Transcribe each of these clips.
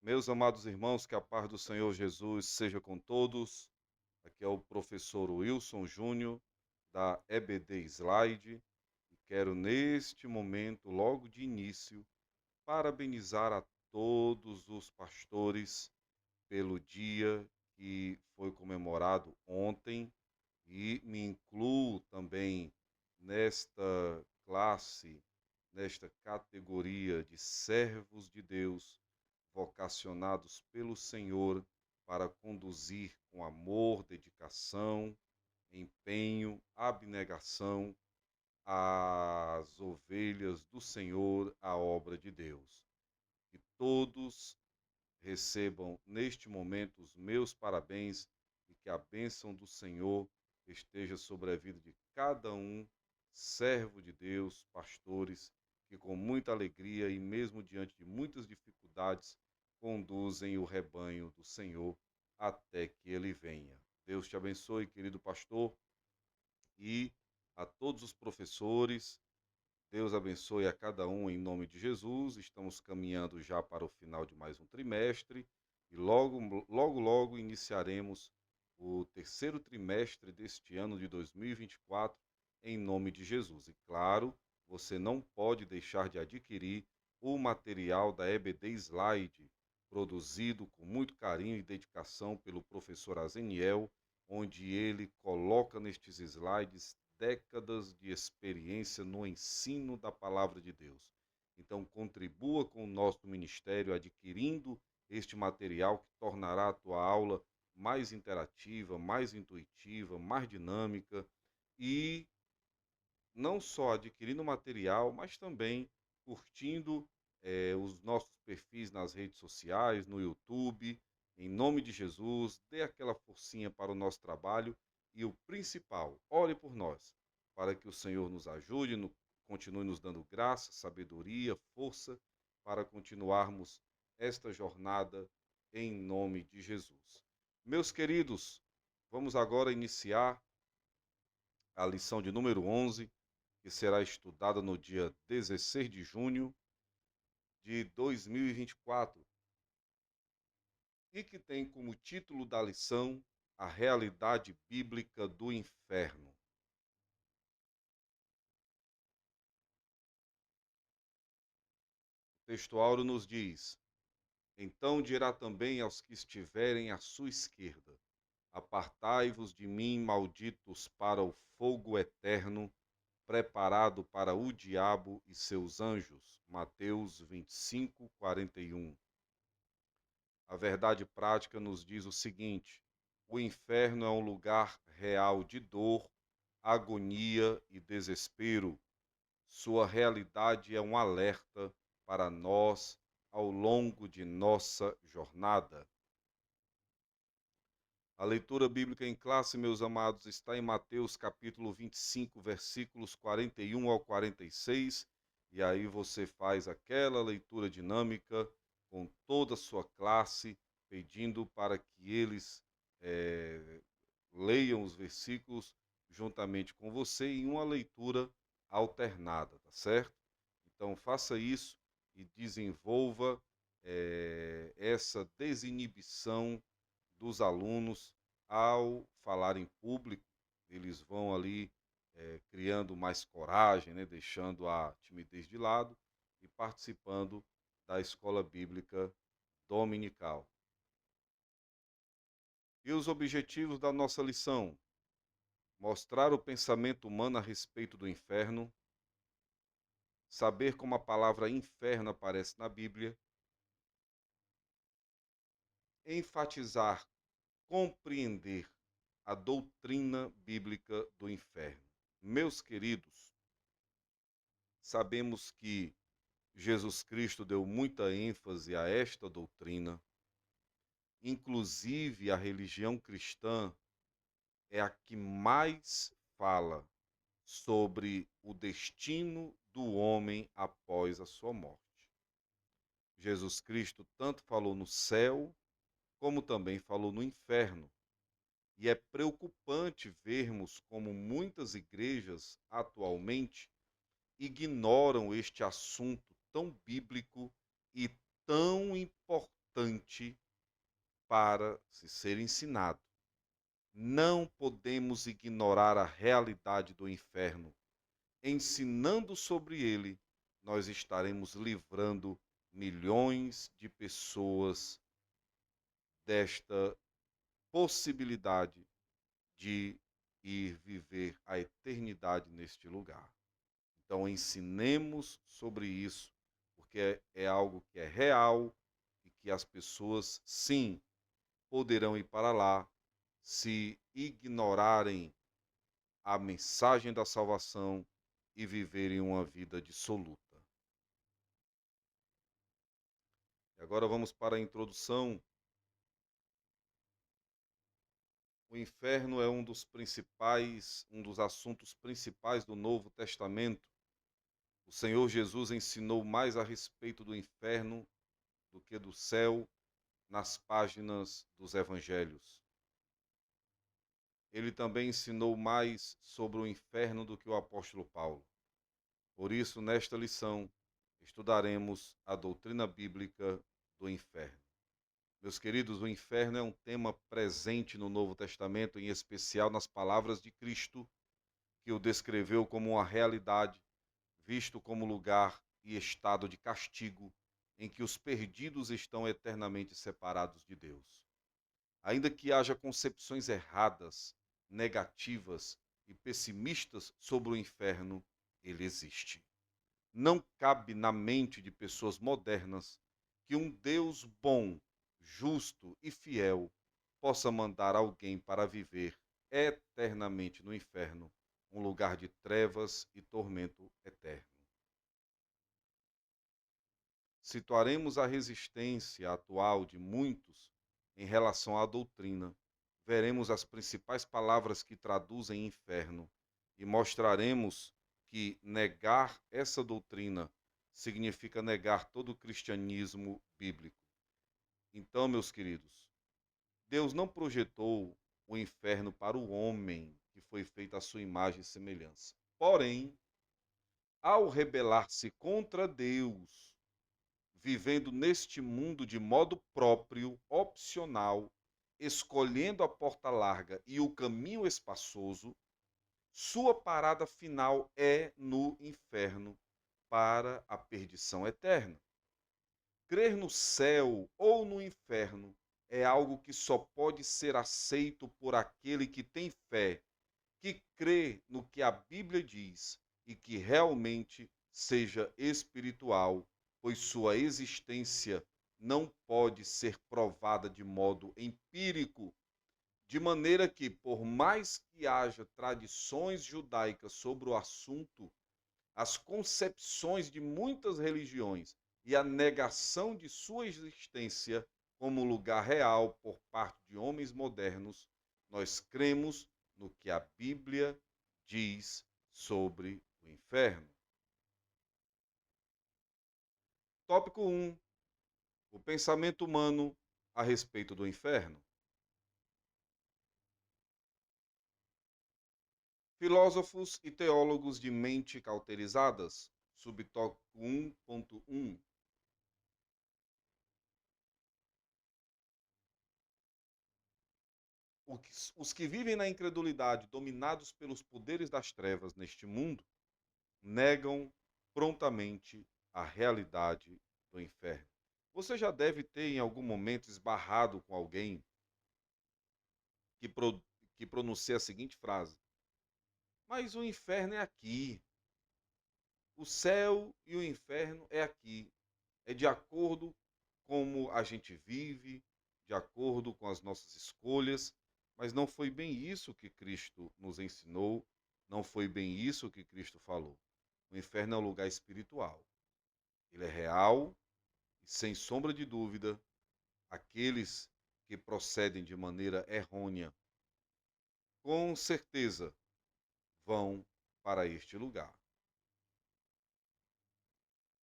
Meus amados irmãos, que a paz do Senhor Jesus seja com todos. Aqui é o professor Wilson Júnior, da EBD Slide, e quero neste momento, logo de início, parabenizar a todos os pastores pelo dia que foi comemorado ontem e me incluo também nesta classe, nesta categoria de servos de Deus vocacionados pelo Senhor para conduzir com amor, dedicação, empenho, abnegação as ovelhas do Senhor, a obra de Deus. Que todos recebam neste momento os meus parabéns e que a bênção do Senhor esteja sobre a vida de cada um, servo de Deus, pastores, que com muita alegria e mesmo diante de muitas dificuldades conduzem o rebanho do Senhor até que ele venha. Deus te abençoe, querido pastor, e a todos os professores. Deus abençoe a cada um em nome de Jesus. Estamos caminhando já para o final de mais um trimestre e logo iniciaremos o terceiro trimestre deste ano de 2024 em nome de Jesus. E claro, você não pode deixar de adquirir o material da EBD Slide, produzido com muito carinho e dedicação pelo professor Azeniel, onde ele coloca nestes slides décadas de experiência no ensino da palavra de Deus. Então, contribua com o nosso ministério adquirindo este material que tornará a tua aula mais interativa, mais intuitiva, mais dinâmica e não só adquirindo material, mas também curtindo os nossos perfis nas redes sociais, no YouTube. Em nome de Jesus, dê aquela forcinha para o nosso trabalho e o principal, ore por nós, para que o Senhor nos ajude, continue nos dando graça, sabedoria, força, para continuarmos esta jornada em nome de Jesus. Meus queridos, vamos agora iniciar a lição de número 11, que será estudada no dia 16 de junho de 2024 e que tem como título da lição A Realidade Bíblica do Inferno. O texto áureo nos diz: Então dirá também aos que estiverem à sua esquerda: Apartai-vos de mim, malditos, para o fogo eterno, preparado para o diabo e seus anjos. Mateus 25, 41. A verdade prática nos diz o seguinte: o inferno é um lugar real de dor, agonia e desespero. Sua realidade é um alerta para nós ao longo de nossa jornada. A leitura bíblica em classe, meus amados, está em Mateus capítulo 25, versículos 41 ao 46, e aí você faz aquela leitura dinâmica com toda a sua classe, pedindo para que eles leiam os versículos juntamente com você em uma leitura alternada, tá certo? Então faça isso e desenvolva essa desinibição dos alunos ao falar em público. Eles vão ali criando mais coragem, né, deixando a timidez de lado e participando da escola bíblica dominical. E os objetivos da nossa lição: mostrar o pensamento humano a respeito do inferno, saber como a palavra inferno aparece na Bíblia, enfatizar, compreender a doutrina bíblica do inferno. Meus queridos, sabemos que Jesus Cristo deu muita ênfase a esta doutrina, inclusive a religião cristã é a que mais fala sobre o destino do homem após a sua morte. Jesus Cristo tanto falou no céu, como também falou no inferno. E é preocupante vermos como muitas igrejas atualmente ignoram este assunto tão bíblico e tão importante importante para se ser ensinado. Não podemos ignorar a realidade do inferno. Ensinando sobre ele, nós estaremos livrando milhões de pessoas desta possibilidade de ir viver a eternidade neste lugar. Então, ensinemos sobre isso, porque é algo que é real e que as pessoas, sim, poderão ir para lá se ignorarem a mensagem da salvação e viverem uma vida dissoluta. E agora vamos para a introdução. O inferno é um dos assuntos principais do Novo Testamento. O Senhor Jesus ensinou mais a respeito do inferno do que do céu nas páginas dos evangelhos. Ele também ensinou mais sobre o inferno do que o apóstolo Paulo. Por isso, nesta lição, estudaremos a doutrina bíblica do inferno. Meus queridos, o inferno é um tema presente no Novo Testamento, em especial nas palavras de Cristo, que o descreveu como uma realidade, visto como lugar e estado de castigo, em que os perdidos estão eternamente separados de Deus. Ainda que haja concepções erradas, negativas e pessimistas sobre o inferno, ele existe. Não cabe na mente de pessoas modernas que um Deus bom, justo e fiel possa mandar alguém para viver eternamente no inferno, um lugar de trevas e tormento eterno. Situaremos a resistência atual de muitos em relação à doutrina. Veremos as principais palavras que traduzem inferno e mostraremos que negar essa doutrina significa negar todo o cristianismo bíblico. Então, meus queridos, Deus não projetou o inferno para o homem que foi feito à sua imagem e semelhança. Porém, ao rebelar-se contra Deus, vivendo neste mundo de modo próprio, opcional, escolhendo a porta larga e o caminho espaçoso, sua parada final é no inferno para a perdição eterna. Crer no céu ou no inferno é algo que só pode ser aceito por aquele que tem fé, que crê no que a Bíblia diz e que realmente seja espiritual, pois sua existência não pode ser provada de modo empírico, de maneira que, por mais que haja tradições judaicas sobre o assunto, as concepções de muitas religiões e a negação de sua existência como lugar real por parte de homens modernos, nós cremos no que a Bíblia diz sobre o inferno. Tópico 1. O pensamento humano a respeito do inferno. Filósofos e teólogos de mente cauterizadas. Subtópico 1.1. Os que vivem na incredulidade, dominados pelos poderes das trevas neste mundo, negam prontamente a realidade do inferno. Você já deve ter em algum momento esbarrado com alguém que, que pronuncia a seguinte frase: mas o inferno é aqui. O céu e o inferno é aqui. É de acordo como a gente vive, de acordo com as nossas escolhas, mas não foi bem isso que Cristo nos ensinou, não foi bem isso que Cristo falou. O inferno é um lugar espiritual. Ele é real e, sem sombra de dúvida, aqueles que procedem de maneira errônea, com certeza vão para este lugar.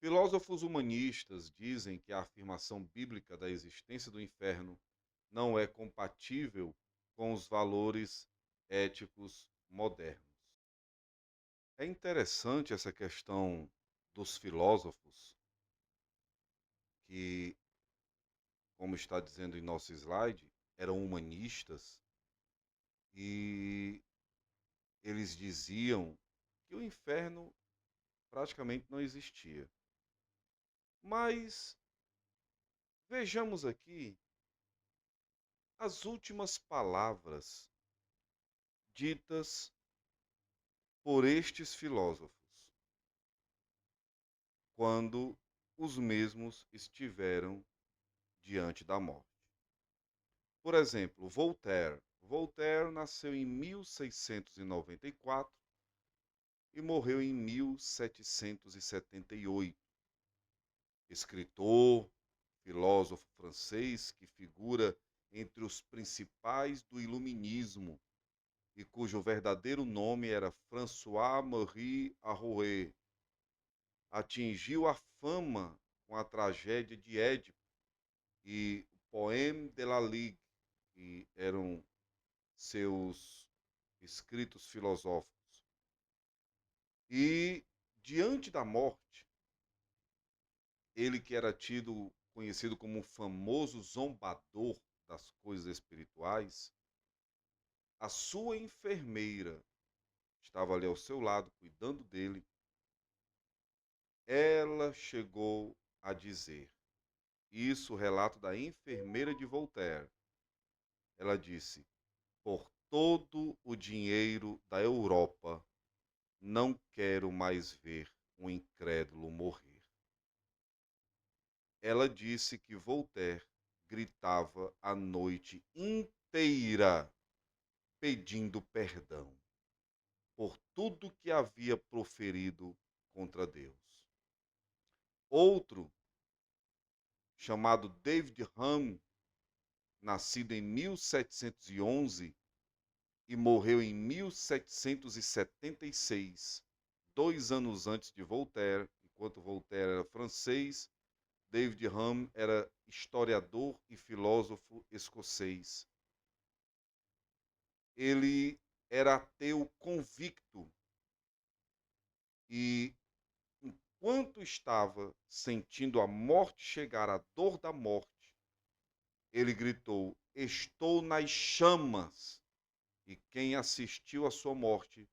Filósofos humanistas dizem que a afirmação bíblica da existência do inferno não é compatível com os valores éticos modernos. É interessante essa questão dos filósofos que como está dizendo em nosso slide, eram humanistas e eles diziam que o inferno praticamente não existia. Mas vejamos aqui as últimas palavras ditas por estes filósofos, quando os mesmos estiveram diante da morte. Por exemplo, Voltaire. Voltaire nasceu em 1694 e morreu em 1778. Escritor, filósofo francês que figura entre os principais do Iluminismo e cujo verdadeiro nome era François-Marie Arouet, atingiu a fama com a tragédia de Édipo e o Poème de la Ligue, que eram seus escritos filosóficos. E diante da morte, ele que era conhecido como um famoso zombador das coisas espirituais, a sua enfermeira estava ali ao seu lado, cuidando dele. Ela chegou a dizer, isso relato da enfermeira de Voltaire, ela disse, por todo o dinheiro da Europa, não quero mais ver um incrédulo morrer. Ela disse que Voltaire gritava a noite inteira pedindo perdão por tudo que havia proferido contra Deus. Outro, chamado David Hume, nascido em 1711 e morreu em 1776, 2 anos antes de Voltaire. Enquanto Voltaire era francês, David Hume era historiador e filósofo escocês. Ele era ateu convicto e, enquanto estava sentindo a morte chegar, a dor da morte, ele gritou: "Estou nas chamas!" E quem assistiu à sua morte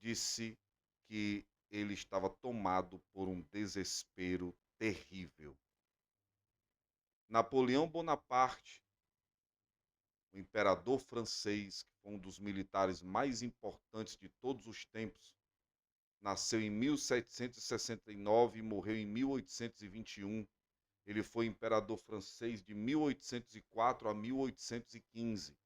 disse que ele estava tomado por um desespero terrível. Napoleão Bonaparte, o imperador francês, que foi um dos militares mais importantes de todos os tempos, nasceu em 1769 e morreu em 1821. Ele foi imperador francês de 1804 a 1815.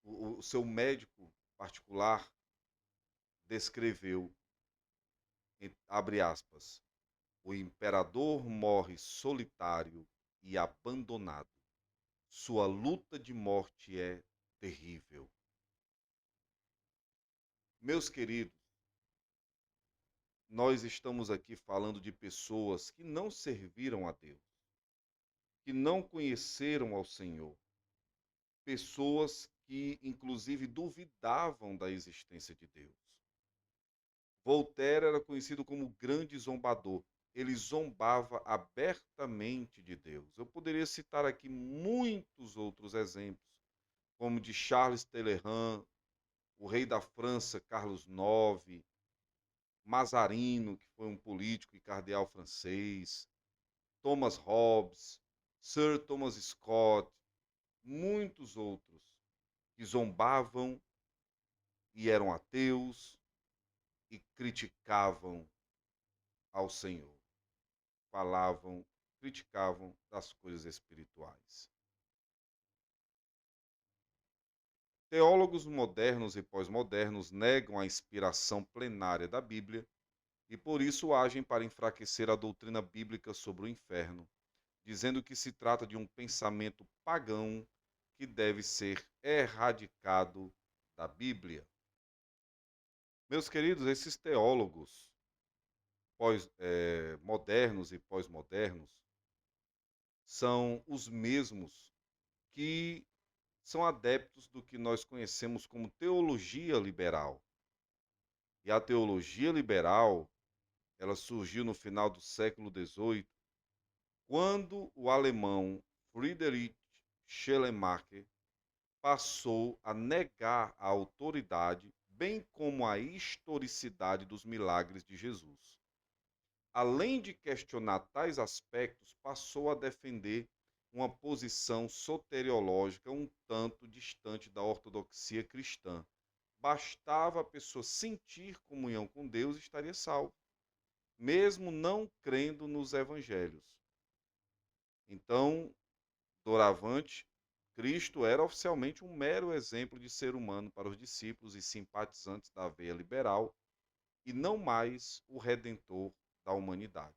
O seu médico particular descreveu, abre aspas, o imperador morre solitário e abandonado. Sua luta de morte é terrível. Meus queridos, nós estamos aqui falando de pessoas que não serviram a Deus, que não conheceram ao Senhor, pessoas que, inclusive, duvidavam da existência de Deus. Voltaire era conhecido como o grande zombador. Ele zombava abertamente de Deus. Eu poderia citar aqui muitos outros exemplos, como de Charles Talleyrand, o rei da França, Carlos IX, Mazarino, que foi um político e cardeal francês, Thomas Hobbes, Sir Thomas Scott, muitos outros que zombavam e eram ateus e criticavam ao Senhor. Falavam, criticavam das coisas espirituais. Teólogos modernos e pós-modernos negam a inspiração plenária da Bíblia e por isso agem para enfraquecer a doutrina bíblica sobre o inferno, dizendo que se trata de um pensamento pagão que deve ser erradicado da Bíblia. Meus queridos, esses teólogos modernos e pós-modernos são os mesmos que são adeptos do que nós conhecemos como teologia liberal. E a teologia liberal, ela surgiu no final do século XVIII, quando o alemão Friedrich Schleiermacher passou a negar a autoridade, bem como a historicidade dos milagres de Jesus. Além de questionar tais aspectos, passou a defender uma posição soteriológica um tanto distante da ortodoxia cristã. Bastava a pessoa sentir comunhão com Deus e estaria salvo, mesmo não crendo nos evangelhos. Então, doravante, Cristo era oficialmente um mero exemplo de ser humano para os discípulos e simpatizantes da veia liberal, e não mais o redentor da humanidade.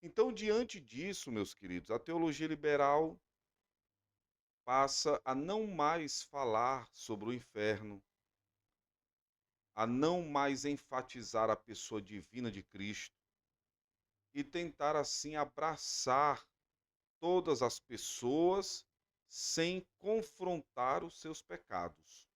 Então, diante disso, meus queridos, a teologia liberal passa a não mais falar sobre o inferno, a não mais enfatizar a pessoa divina de Cristo e tentar assim abraçar todas as pessoas sem confrontar os seus pecados.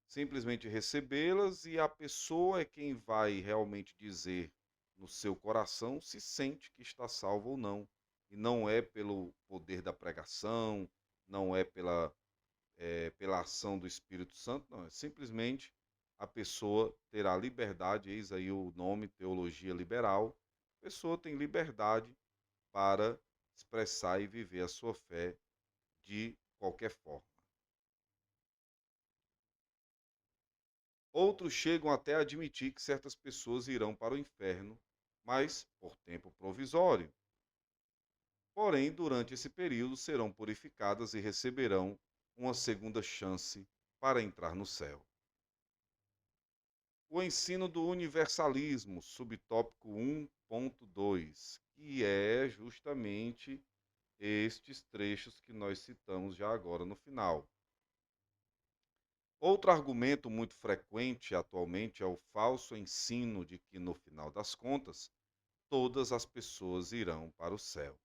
Simplesmente recebê-las e a pessoa é quem vai realmente dizer no seu coração se sente que está salvo ou não. E não é pelo poder da pregação, não é pela ação do Espírito Santo, não. É simplesmente a pessoa terá liberdade, eis aí o nome, teologia liberal. A pessoa tem liberdade para expressar e viver a sua fé de qualquer forma. Outros chegam até a admitir que certas pessoas irão para o inferno, mas por tempo provisório. Porém, durante esse período serão purificadas e receberão uma segunda chance para entrar no céu. O ensino do universalismo, subtópico 1.2, que é justamente estes trechos que nós citamos já agora no final. Outro argumento muito frequente atualmente é o falso ensino de que, no final das contas, todas as pessoas irão para o céu.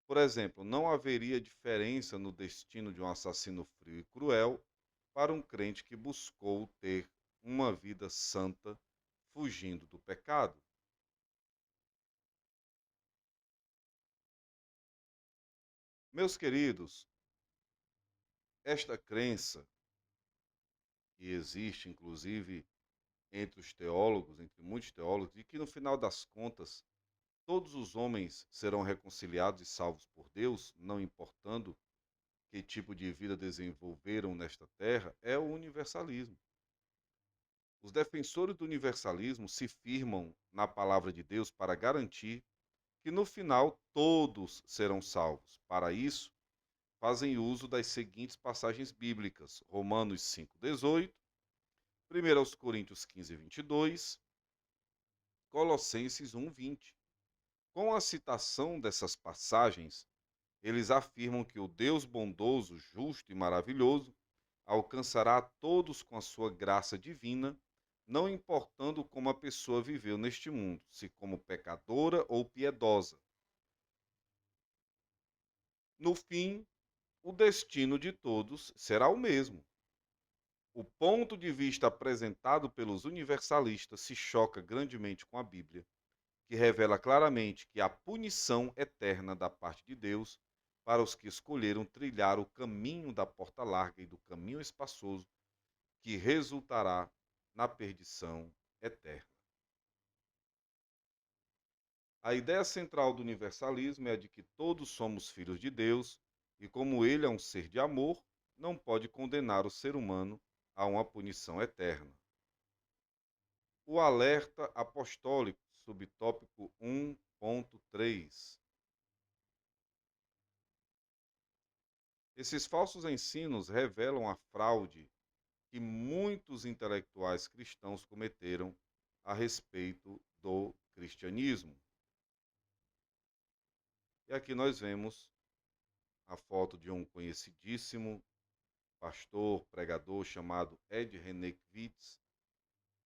Por exemplo, não haveria diferença no destino de um assassino frio e cruel para um crente que buscou ter uma vida santa, fugindo do pecado. Meus queridos, esta crença, que existe inclusive entre os teólogos, entre muitos teólogos, de que no final das contas todos os homens serão reconciliados e salvos por Deus, não importando que tipo de vida desenvolveram nesta terra, é o universalismo. Os defensores do universalismo se firmam na palavra de Deus para garantir que no final todos serão salvos. Para isso, fazem uso das seguintes passagens bíblicas: Romanos 5:18, 1 Coríntios 15:22, Colossenses 1:20. Com a citação dessas passagens, eles afirmam que o Deus bondoso, justo e maravilhoso alcançará a todos com a sua graça divina, não importando como a pessoa viveu neste mundo, se como pecadora ou piedosa. No fim, o destino de todos será o mesmo. O ponto de vista apresentado pelos universalistas se choca grandemente com a Bíblia, que revela claramente que a punição eterna da parte de Deus para os que escolheram trilhar o caminho da porta larga e do caminho espaçoso, que resultará na perdição eterna. A ideia central do universalismo é a de que todos somos filhos de Deus e, como ele é um ser de amor, não pode condenar o ser humano a uma punição eterna. O alerta apostólico, subtópico 1.3. Esses falsos ensinos revelam a fraude que muitos intelectuais cristãos cometeram a respeito do cristianismo. E aqui nós vemos a foto de um conhecidíssimo pastor, pregador chamado Ed Renekiewicz,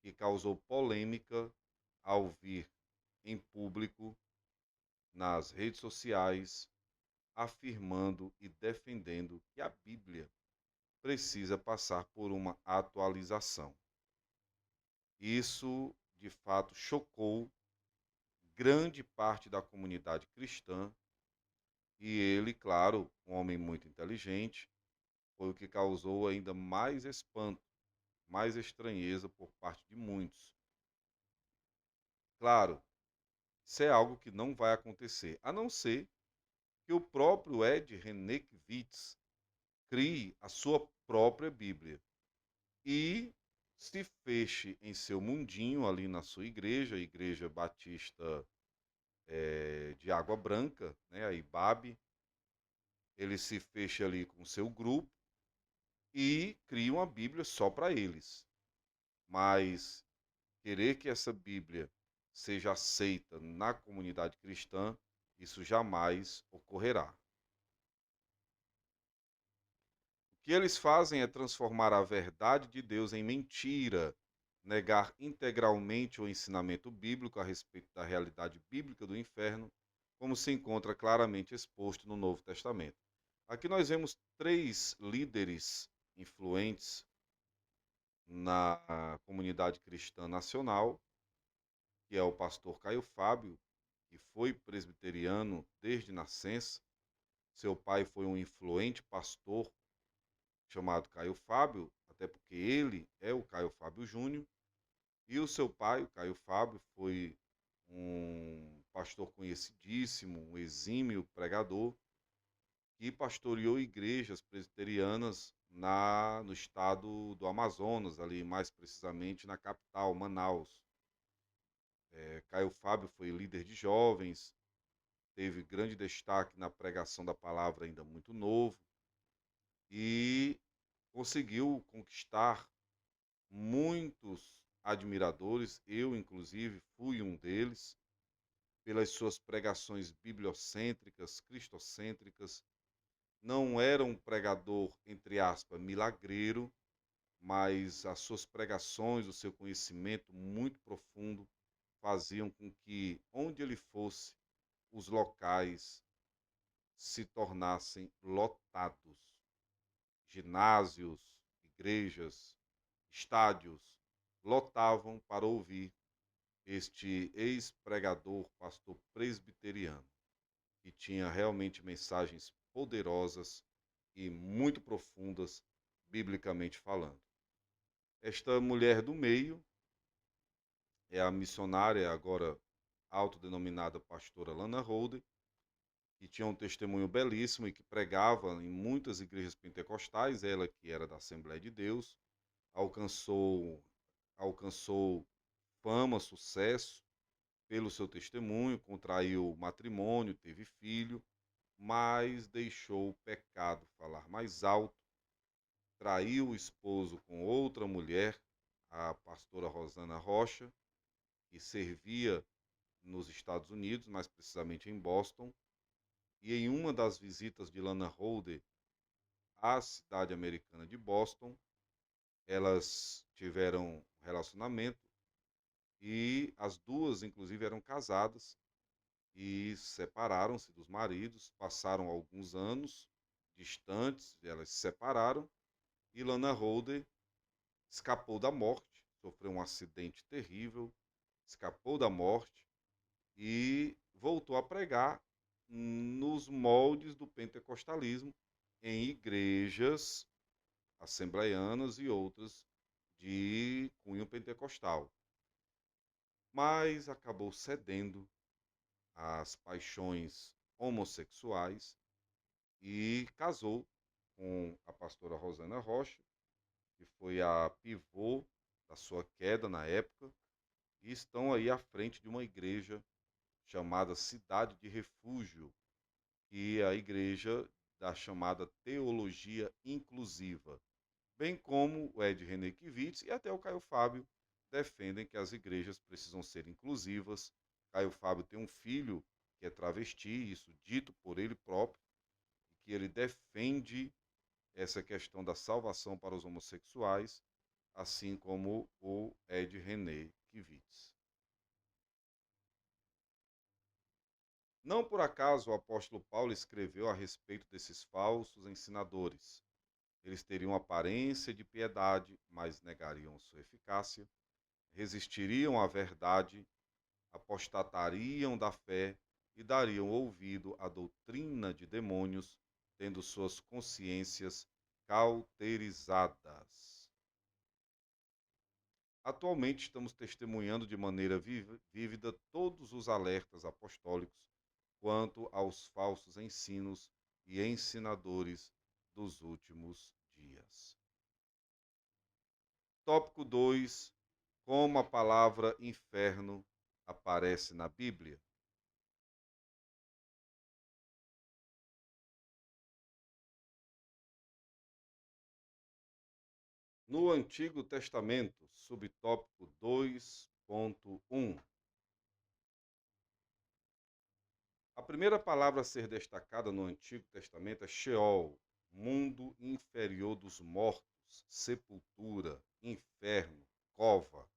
que causou polêmica ao vir em público nas redes sociais afirmando e defendendo que a Bíblia precisa passar por uma atualização. Isso de fato chocou grande parte da comunidade cristã e ele, claro, um homem muito inteligente, foi o que causou ainda mais espanto, mais estranheza por parte de muitos. Claro, isso é algo que não vai acontecer, a não ser que o próprio Ed Renekiewicz crie a sua própria Bíblia e se feche em seu mundinho ali na sua igreja, a Igreja Batista de Água Branca, né, a IBAB. Ele se fecha ali com seu grupo e cria uma Bíblia só para eles. Mas querer que essa Bíblia seja aceita na comunidade cristã, isso jamais ocorrerá. O que eles fazem é transformar a verdade de Deus em mentira, negar integralmente o ensinamento bíblico a respeito da realidade bíblica do inferno, como se encontra claramente exposto no Novo Testamento. Aqui nós vemos três líderes influentes na comunidade cristã nacional, que é o pastor Caio Fábio, que foi presbiteriano desde nascença. Seu pai foi um influente pastor chamado Caio Fábio, até porque ele é o Caio Fábio Júnior, e o seu pai, o Caio Fábio, foi um pastor conhecidíssimo, um exímio pregador, que pastoreou igrejas presbiterianas no estado do Amazonas, ali mais precisamente na capital, Manaus. Caio Fábio foi líder de jovens, teve grande destaque na pregação da palavra ainda muito novo e conseguiu conquistar muitos admiradores, eu inclusive fui um deles, pelas suas pregações bibliocêntricas, cristocêntricas. Não era um pregador, entre aspas, milagreiro, mas as suas pregações, o seu conhecimento muito profundo faziam com que, onde ele fosse, os locais se tornassem lotados. Ginásios, igrejas, estádios lotavam para ouvir este ex-pregador, pastor presbiteriano, que tinha realmente mensagens poderosas e muito profundas, biblicamente falando. Esta mulher do meio é a missionária, agora autodenominada pastora Lana Holder, que tinha um testemunho belíssimo e que pregava em muitas igrejas pentecostais, ela que era da Assembleia de Deus, alcançou fama, sucesso pelo seu testemunho, contraiu matrimônio, teve filho, mas deixou o pecado falar mais alto, traiu o esposo com outra mulher, a pastora Rosana Rocha, que servia nos Estados Unidos, mais precisamente em Boston, e em uma das visitas de Lana Holder à cidade americana de Boston, elas tiveram um relacionamento e as duas, inclusive, eram casadas e separaram-se dos maridos, passaram alguns anos distantes, elas se separaram e Lana Holder escapou da morte, sofreu um acidente terrível, escapou da morte e voltou a pregar nos moldes do pentecostalismo em igrejas assembleianas e outras de cunho pentecostal. Mas acabou cedendo às paixões homossexuais e casou com a pastora Rosana Rocha, que foi a pivô da sua queda na época, e estão aí à frente de uma igreja chamada Cidade de Refúgio, que é a igreja da chamada teologia inclusiva, bem como o Ed Renekiewicz e até o Caio Fábio defendem que as igrejas precisam ser inclusivas. Caio Fábio tem um filho que é travesti, isso dito por ele próprio, e que ele defende essa questão da salvação para os homossexuais, assim como o Ed Renekiewicz. Não por acaso o apóstolo Paulo escreveu a respeito desses falsos ensinadores. Eles teriam aparência de piedade, mas negariam sua eficácia. resistiriam à verdade, apostatariam da fé e dariam ouvido à doutrina de demônios, tendo suas consciências cauterizadas. Atualmente estamos testemunhando de maneira vívida todos os alertas apostólicos quanto aos falsos ensinos e ensinadores dos últimos dias. Tópico 2: como a palavra inferno aparece na Bíblia. No Antigo Testamento, subtópico 2.1. A primeira palavra a ser destacada no Antigo Testamento é Sheol, mundo inferior dos mortos, sepultura, inferno, cova.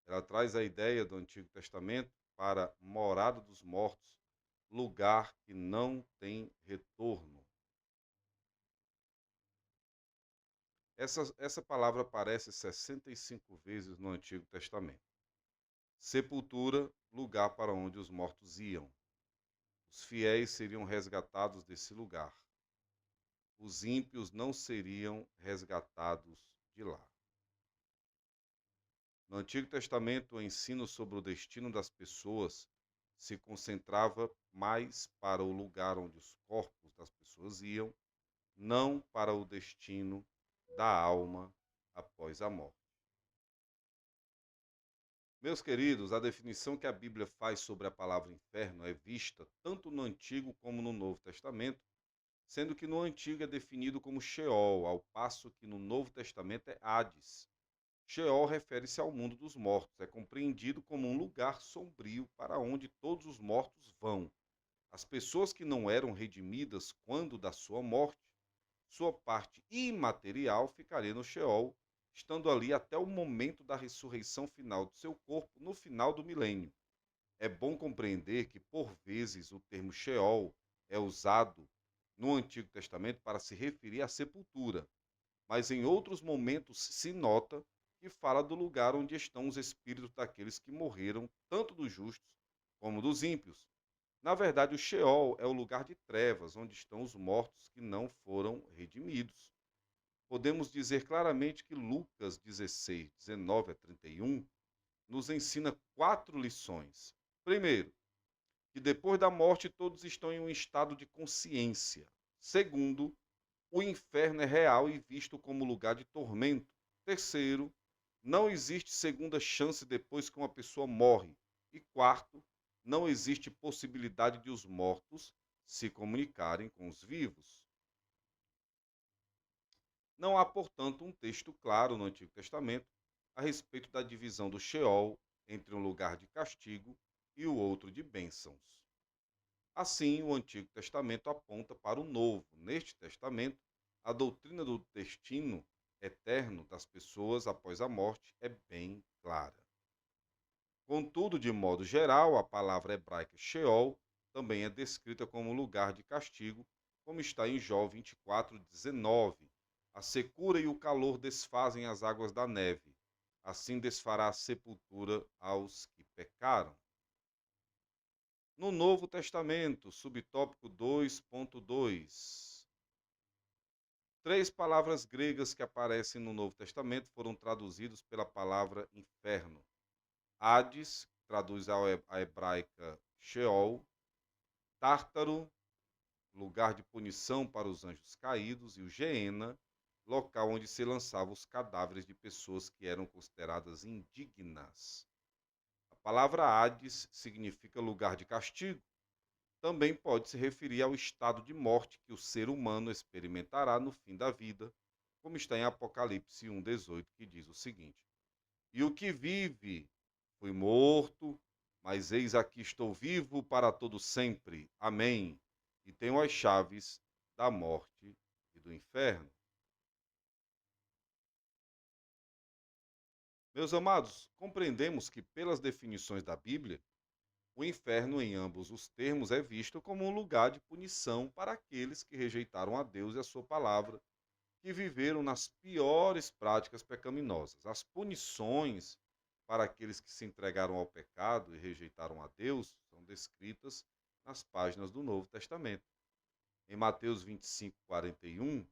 Ela traz a ideia do Antigo Testamento para morada dos mortos, lugar que não tem retorno. Essa palavra aparece 65 vezes no Antigo Testamento. Sepultura, lugar para onde os mortos iam. Os fiéis seriam resgatados desse lugar. Os ímpios não seriam resgatados de lá. No Antigo Testamento, o ensino sobre o destino das pessoas se concentrava mais para o lugar onde os corpos das pessoas iam, não para o destino da alma após a morte. Meus queridos, a definição que a Bíblia faz sobre a palavra inferno é vista tanto no Antigo como no Novo Testamento, sendo que no Antigo é definido como Sheol, ao passo que no Novo Testamento é Hades. Sheol refere-se ao mundo dos mortos, é compreendido como um lugar sombrio para onde todos os mortos vão. As pessoas que não eram redimidas quando da sua morte, sua parte imaterial ficaria no Sheol, estando ali até o momento da ressurreição final do seu corpo no final do milênio. É bom compreender que, por vezes, o termo Sheol é usado no Antigo Testamento para se referir à sepultura, mas em outros momentos se nota que fala do lugar onde estão os espíritos daqueles que morreram, tanto dos justos como dos ímpios. Na verdade, o Sheol é o lugar de trevas, onde estão os mortos que não foram redimidos. Podemos dizer claramente que Lucas 16, 19 a 31 nos ensina 4 lições. Primeiro, que depois da morte todos estão em um estado de consciência. Segundo, o inferno é real e visto como lugar de tormento. Terceiro, não existe segunda chance depois que uma pessoa morre. E quarto, não existe possibilidade de os mortos se comunicarem com os vivos. Não há, portanto, um texto claro no Antigo Testamento a respeito da divisão do Sheol entre um lugar de castigo e o outro de bênçãos. Assim, o Antigo Testamento aponta para o Novo. Neste testamento, a doutrina do destino eterno das pessoas após a morte é bem clara. Contudo, de modo geral, a palavra hebraica Sheol também é descrita como lugar de castigo, como está em Jó 24:19. A secura e o calor desfazem as águas da neve. Assim desfará a sepultura aos que pecaram. No Novo Testamento, subtópico 2.2. 3 palavras gregas que aparecem no Novo Testamento foram traduzidas pela palavra inferno. Hades, que traduz a hebraica Sheol. Tártaro, lugar de punição para os anjos caídos. E o Geena, local onde se lançavam os cadáveres de pessoas que eram consideradas indignas. A palavra Hades significa lugar de castigo. Também pode se referir ao estado de morte que o ser humano experimentará no fim da vida, como está em Apocalipse 1:18, que diz o seguinte: E o que vive, fui morto, mas eis aqui estou vivo para todo sempre. Amém. E tenho as chaves da morte e do inferno. Meus amados, compreendemos que, pelas definições da Bíblia, o inferno, em ambos os termos, é visto como um lugar de punição para aqueles que rejeitaram a Deus e a sua palavra, que viveram nas piores práticas pecaminosas. As punições para aqueles que se entregaram ao pecado e rejeitaram a Deus são descritas nas páginas do Novo Testamento. Em Mateus 25, 41,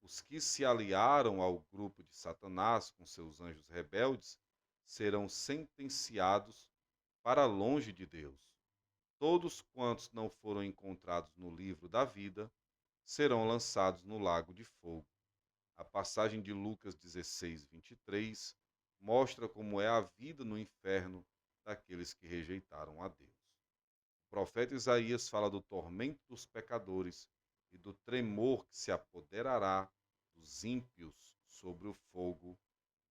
os que se aliaram ao grupo de Satanás com seus anjos rebeldes serão sentenciados para longe de Deus. Todos quantos não foram encontrados no livro da vida serão lançados no lago de fogo. A passagem de Lucas 16, 23 mostra como é a vida no inferno daqueles que rejeitaram a Deus. O profeta Isaías fala do tormento dos pecadores e do tremor que se apoderará dos ímpios sobre o fogo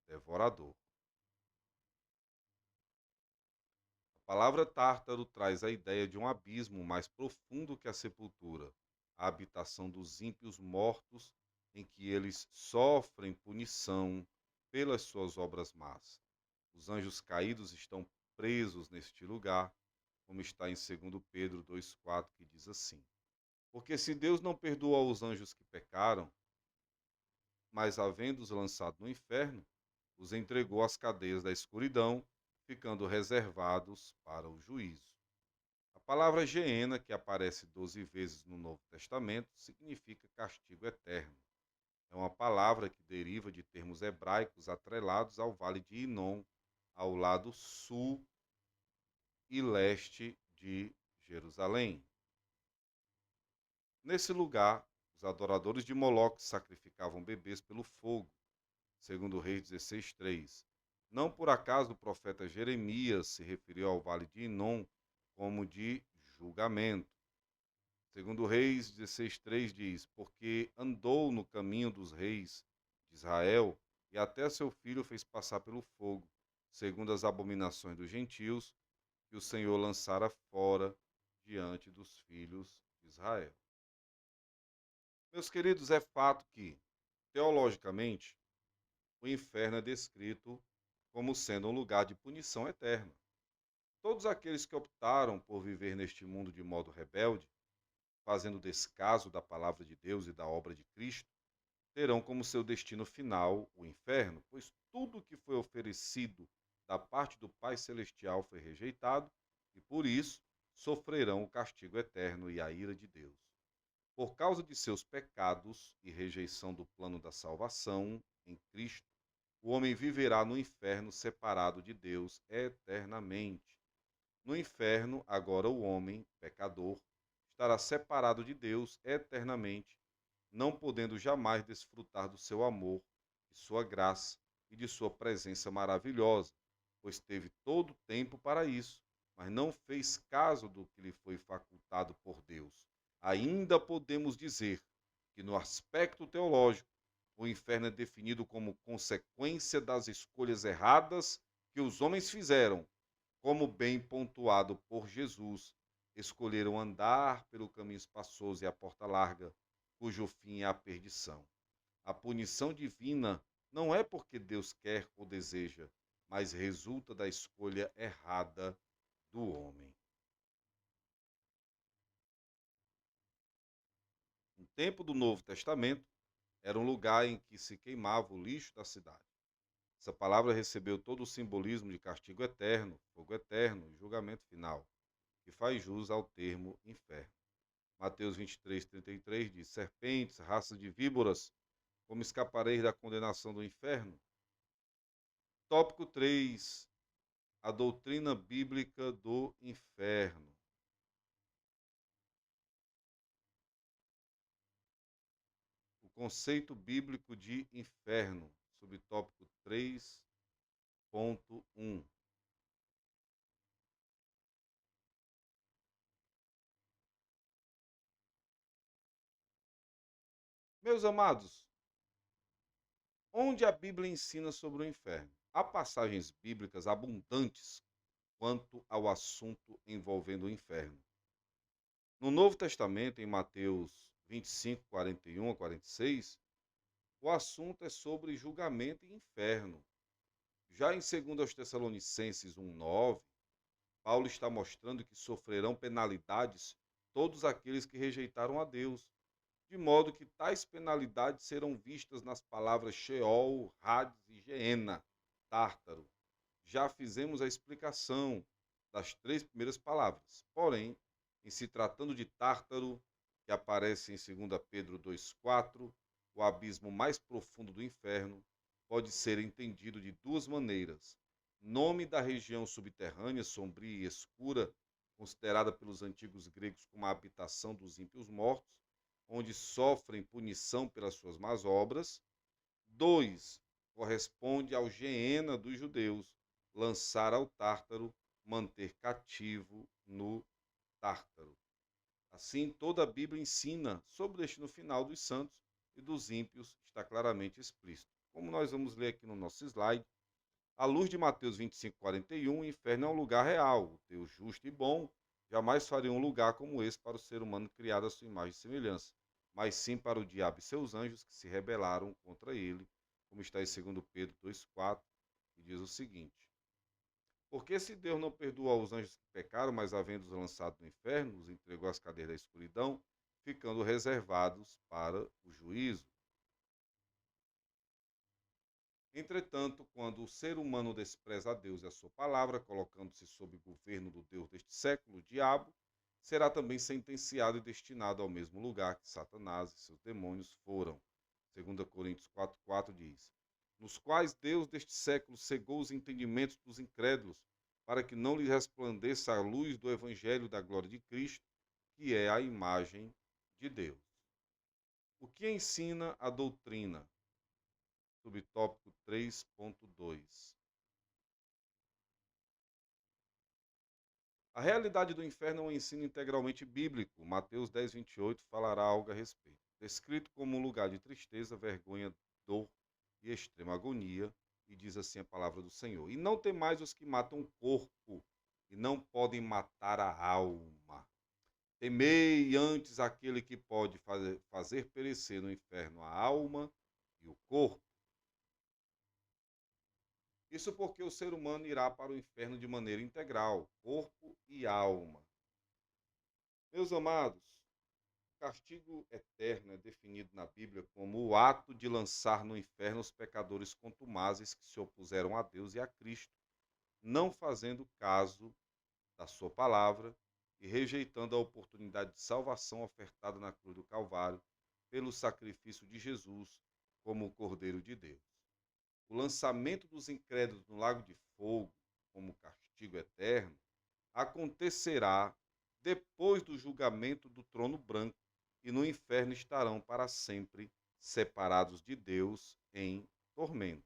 devorador. A palavra tártaro traz a ideia de um abismo mais profundo que a sepultura, a habitação dos ímpios mortos, em que eles sofrem punição pelas suas obras más. Os anjos caídos estão presos neste lugar, como está em 2 Pedro 2,4, que diz assim: Porque se Deus não perdoa aos anjos que pecaram, mas havendo-os lançado no inferno, os entregou às cadeias da escuridão, ficando reservados para o juízo. A palavra Geena, que aparece 12 vezes no Novo Testamento, significa castigo eterno. É uma palavra que deriva de termos hebraicos atrelados ao Vale de Inom, ao lado sul e leste de Jerusalém. Nesse lugar, os adoradores de Moloque sacrificavam bebês pelo fogo, segundo Reis 16:3. Não por acaso o profeta Jeremias se referiu ao Vale de Inom como de julgamento. Segundo Reis 16:3 diz: Porque andou no caminho dos reis de Israel, e até seu filho fez passar pelo fogo, segundo as abominações dos gentios, que o Senhor lançara fora diante dos filhos de Israel. Meus queridos, é fato que, teologicamente, o inferno é descrito como sendo um lugar de punição eterna. Todos aqueles que optaram por viver neste mundo de modo rebelde, fazendo descaso da palavra de Deus e da obra de Cristo, terão como seu destino final o inferno, pois tudo que foi oferecido da parte do Pai Celestial foi rejeitado e, por isso, sofrerão o castigo eterno e a ira de Deus. Por causa de seus pecados e rejeição do plano da salvação em Cristo, o homem viverá no inferno separado de Deus eternamente. No inferno, agora o homem, pecador, estará separado de Deus eternamente, não podendo jamais desfrutar do seu amor, de sua graça e de sua presença maravilhosa, pois teve todo o tempo para isso, mas não fez caso do que lhe foi facultado por Deus. Ainda podemos dizer que, no aspecto teológico, o inferno é definido como consequência das escolhas erradas que os homens fizeram, como bem pontuado por Jesus. Escolheram andar pelo caminho espaçoso e a porta larga, cujo fim é a perdição. A punição divina não é porque Deus quer ou deseja, mas resulta da escolha errada do homem. No tempo do Novo Testamento, era um lugar em que se queimava o lixo da cidade. Essa palavra recebeu todo o simbolismo de castigo eterno, fogo eterno e julgamento final, que faz jus ao termo inferno. Mateus 23:33 diz: Serpentes, raças de víboras, como escapareis da condenação do inferno? Tópico 3: a doutrina bíblica do inferno. O conceito bíblico de inferno, subtópico 3.1. Meus amados, onde a Bíblia ensina sobre o inferno? Há passagens bíblicas abundantes quanto ao assunto envolvendo o inferno. No Novo Testamento, em Mateus 25, 41 a 46, o assunto é sobre julgamento e inferno. Já em 2 Tessalonicenses 1:9, Paulo está mostrando que sofrerão penalidades todos aqueles que rejeitaram a Deus, de modo que tais penalidades serão vistas nas palavras Sheol, Hades e Geena, Tártaro. já fizemos a explicação das 3 primeiras palavras. Porém, em se tratando de Tártaro, que aparece em 2 Pedro 2,4, o abismo mais profundo do inferno, pode ser entendido de duas maneiras. Nome da região subterrânea, sombria e escura, considerada pelos antigos gregos como a habitação dos ímpios mortos, onde sofrem punição pelas suas más obras. 2. Corresponde ao Geena dos judeus, lançar ao Tártaro, manter cativo no Tártaro. Assim, toda a Bíblia ensina sobre o destino final dos santos e dos ímpios, está claramente explícito. Como nós vamos ler aqui no nosso slide, à luz de Mateus 25:41, o inferno é um lugar real. O Deus justo e bom jamais faria um lugar como esse para o ser humano criado à sua imagem e semelhança, mas sim para o diabo e seus anjos que se rebelaram contra ele, como está em 2 Pedro 2,4, que diz o seguinte: porque se Deus não perdoa aos anjos que pecaram, mas havendo-os lançado no inferno, os entregou às cadeias da escuridão, ficando reservados para o juízo. Entretanto, quando o ser humano despreza a Deus e a sua palavra, colocando-se sob o governo do Deus deste século, o diabo, será também sentenciado e destinado ao mesmo lugar que Satanás e seus demônios foram. 2 Coríntios 4,4 diz: nos quais Deus deste século cegou os entendimentos dos incrédulos, para que não lhes resplandeça a luz do evangelho da glória de Cristo, que é a imagem de Deus. O que ensina a doutrina? Subtópico 3.2. A realidade do inferno é um ensino integralmente bíblico. Mateus 10:28 falará algo a respeito. Descrito como um lugar de tristeza, vergonha, dor e extrema agonia, e diz assim a palavra do Senhor: e não temais os que matam o corpo, e não podem matar a alma. Temei antes aquele que pode fazer perecer no inferno a alma e o corpo. Isso porque o ser humano irá para o inferno de maneira integral, corpo e alma. Meus amados, o castigo eterno é definido na Bíblia como o ato de lançar no inferno os pecadores contumazes que se opuseram a Deus e a Cristo, não fazendo caso da sua palavra e rejeitando a oportunidade de salvação ofertada na cruz do Calvário pelo sacrifício de Jesus como o Cordeiro de Deus. O lançamento dos incrédulos no lago de fogo, como castigo eterno, acontecerá depois do julgamento do trono branco, e no inferno estarão para sempre separados de Deus em tormento.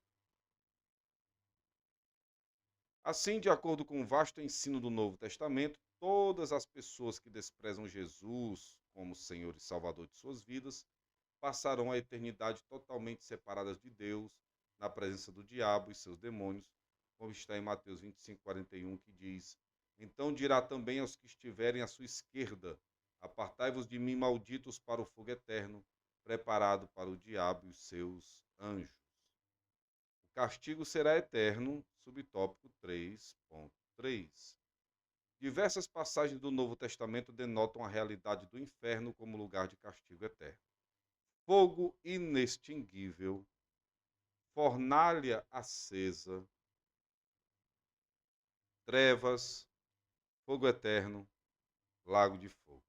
Assim, de acordo com o vasto ensino do Novo Testamento, todas as pessoas que desprezam Jesus como Senhor e Salvador de suas vidas passarão a eternidade totalmente separadas de Deus, na presença do diabo e seus demônios, como está em Mateus 25:41, que diz: então dirá também aos que estiverem à sua esquerda: apartai-vos de mim, malditos, para o fogo eterno, preparado para o diabo e os seus anjos. O castigo será eterno, subtópico 3.3. Diversas passagens do Novo Testamento denotam a realidade do inferno como lugar de castigo eterno. Fogo inextinguível, fornalha acesa, trevas, fogo eterno, lago de fogo.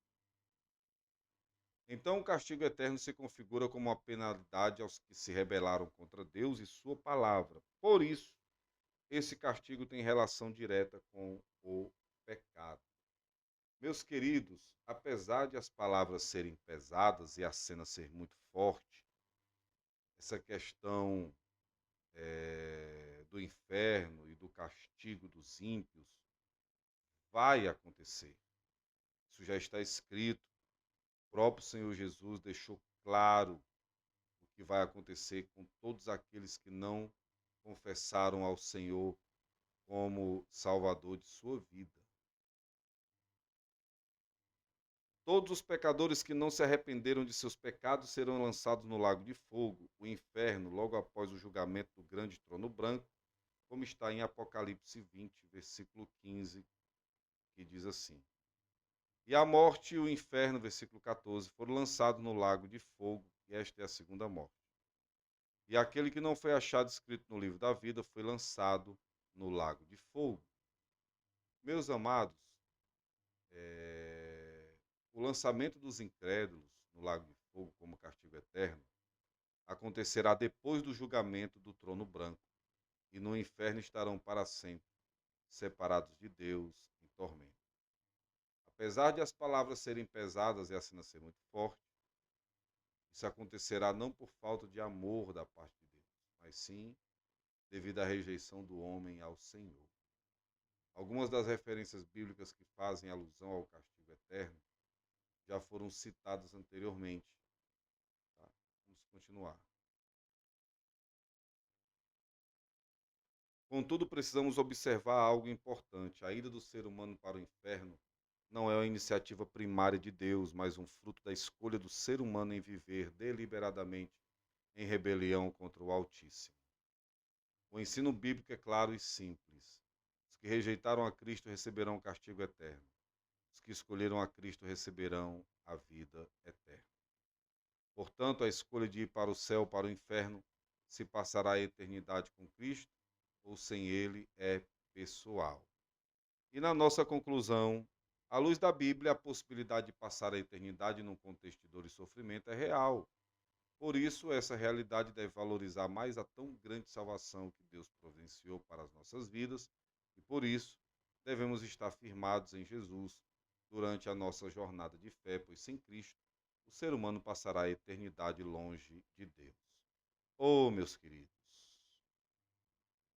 Então o castigo eterno se configura como uma penalidade aos que se rebelaram contra Deus e sua palavra. Por isso, esse castigo tem relação direta com o pecado. Meus queridos, apesar de as palavras serem pesadas e a cena ser muito forte, essa questão do inferno e do castigo dos ímpios vai acontecer. Isso já está escrito. O próprio Senhor Jesus deixou claro o que vai acontecer com todos aqueles que não confessaram ao Senhor como Salvador de sua vida. Todos os pecadores que não se arrependeram de seus pecados serão lançados no lago de fogo, o inferno, logo após o julgamento do grande trono branco, como está em Apocalipse 20, versículo 15, que diz assim: e a morte e o inferno, versículo 14, foram lançados no lago de fogo, e esta é a segunda morte. E aquele que não foi achado escrito no livro da vida foi lançado no lago de fogo. Meus amados, é, o lançamento dos incrédulos no lago de fogo como castigo eterno acontecerá depois do julgamento do trono branco, e no inferno estarão para sempre, separados de Deus em tormento. Apesar de as palavras serem pesadas e a cena ser muito forte, isso acontecerá não por falta de amor da parte de Deus, mas sim devido à rejeição do homem ao Senhor. Algumas das referências bíblicas que fazem alusão ao castigo eterno já foram citadas anteriormente. Tá? Vamos continuar. Contudo, precisamos observar algo importante. A ida do ser humano para o inferno não é uma iniciativa primária de Deus, mas um fruto da escolha do ser humano em viver deliberadamente em rebelião contra o Altíssimo. O ensino bíblico é claro e simples. Os que rejeitaram a Cristo receberão o castigo eterno. Os que escolheram a Cristo receberão a vida eterna. Portanto, a escolha de ir para o céu ou para o inferno, se passará a eternidade com Cristo ou sem Ele, é pessoal. E na nossa conclusão, à luz da Bíblia, a possibilidade de passar a eternidade num contexto de dor e sofrimento é real. Por isso, essa realidade deve valorizar mais a tão grande salvação que Deus providenciou para as nossas vidas, e por isso devemos estar firmados em Jesus durante a nossa jornada de fé, pois sem Cristo o ser humano passará a eternidade longe de Deus. Oh, meus queridos,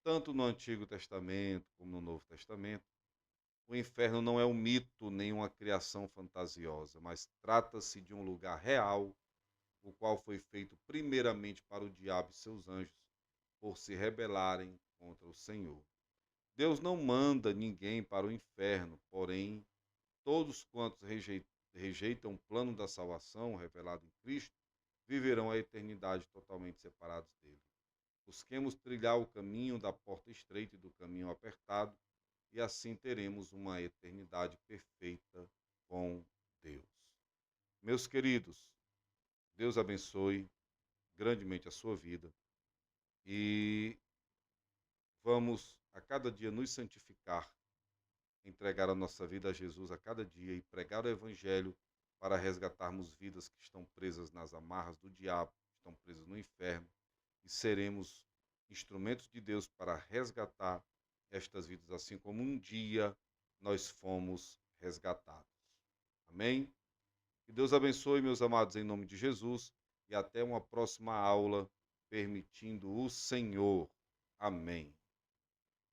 tanto no Antigo Testamento como no Novo Testamento, o inferno não é um mito nem uma criação fantasiosa, mas trata-se de um lugar real, o qual foi feito primeiramente para o diabo e seus anjos, por se rebelarem contra o Senhor. Deus não manda ninguém para o inferno, porém, todos quantos rejeitam o plano da salvação revelado em Cristo, viverão a eternidade totalmente separados dele. Busquemos trilhar o caminho da porta estreita e do caminho apertado, e assim teremos uma eternidade perfeita com Deus. Meus queridos, Deus abençoe grandemente a sua vida e vamos a cada dia nos santificar, entregar a nossa vida a Jesus a cada dia e pregar o Evangelho para resgatarmos vidas que estão presas nas amarras do diabo, que estão presas no inferno, e seremos instrumentos de Deus para resgatar estas vidas, assim como um dia nós fomos resgatados. Amém? Que Deus abençoe, meus amados, em nome de Jesus, e até uma próxima aula, permitindo o Senhor. Amém.